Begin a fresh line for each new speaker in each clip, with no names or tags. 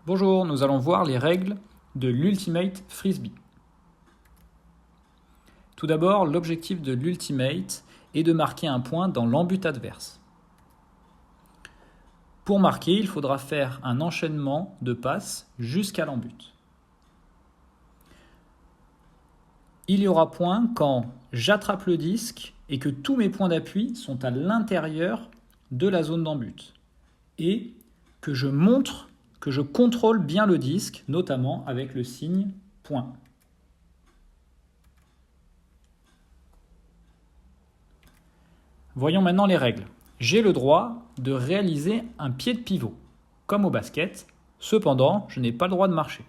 Bonjour, nous allons voir les règles de l'Ultimate Frisbee. Tout d'abord, l'objectif de l'Ultimate est de marquer un point dans l'embut adverse. Pour marquer, il faudra faire un enchaînement de passes jusqu'à l'embut. Il y aura point quand j'attrape le disque et que tous mes points d'appui sont à l'intérieur de la zone d'embut et que je montre que je contrôle bien le disque, notamment avec le signe point. Voyons maintenant les règles. J'ai le droit de réaliser un pied de pivot, comme au basket. Cependant, je n'ai pas le droit de marcher.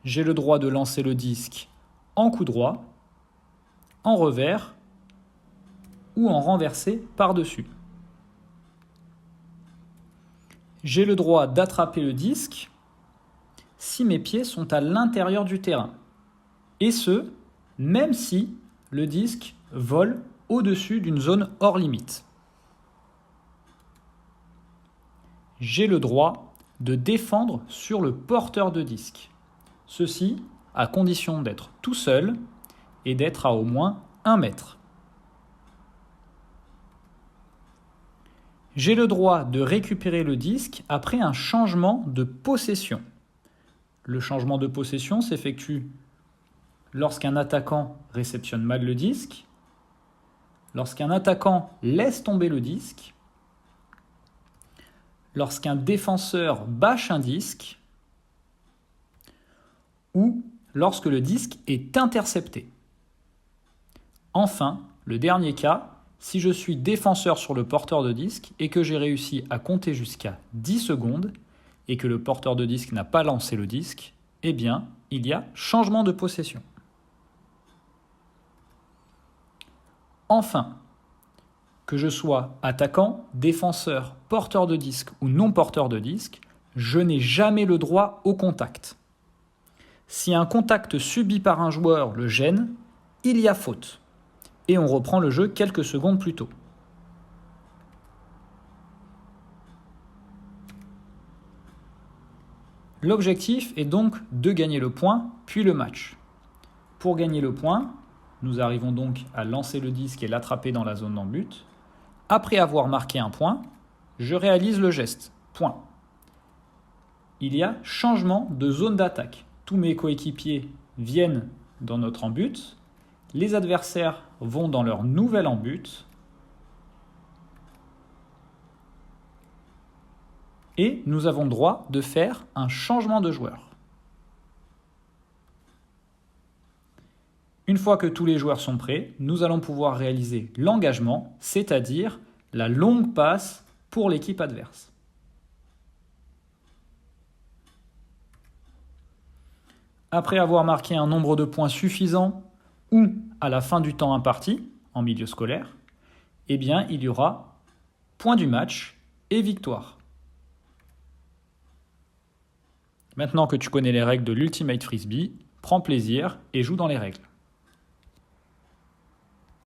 J'ai le droit de lancer le disque en coup droit, en revers ou en renversé par-dessus. J'ai le droit d'attraper le disque si mes pieds sont à l'intérieur du terrain. Et ce, même si le disque vole au-dessus d'une zone hors limite. J'ai le droit de défendre sur le porteur de disque. Ceci à condition d'être tout seul et d'être à au moins 1 mètre. J'ai le droit de récupérer le disque après un changement de possession. Le changement de possession s'effectue lorsqu'un attaquant réceptionne mal le disque, lorsqu'un attaquant laisse tomber le disque, lorsqu'un défenseur bâche un disque ou lorsque le disque est intercepté. Enfin, le dernier cas, si je suis défenseur sur le porteur de disque et que j'ai réussi à compter jusqu'à 10 secondes et que le porteur de disque n'a pas lancé le disque, eh bien, il y a changement de possession. Enfin, que je sois attaquant, défenseur, porteur de disque ou non porteur de disque, je n'ai jamais le droit au contact. Si un contact subi par un joueur le gêne, il y a faute. Et on reprend le jeu quelques secondes plus tôt. L'objectif est donc de gagner le point, puis le match. Pour gagner le point, nous arrivons donc à lancer le disque et l'attraper dans la zone d'embut. Après avoir marqué un point, je réalise le geste, point. Il y a changement de zone d'attaque. Tous mes coéquipiers viennent dans notre embut. Les adversaires vont dans leur nouvel embut. Et nous avons le droit de faire un changement de joueur. Une fois que tous les joueurs sont prêts, nous allons pouvoir réaliser l'engagement, c'est-à-dire la longue passe pour l'équipe adverse. Après avoir marqué un nombre de points suffisant ou à la fin du temps imparti, en milieu scolaire, eh bien, il y aura point du match et victoire. Maintenant que tu connais les règles de l'Ultimate Frisbee, prends plaisir et joue dans les règles.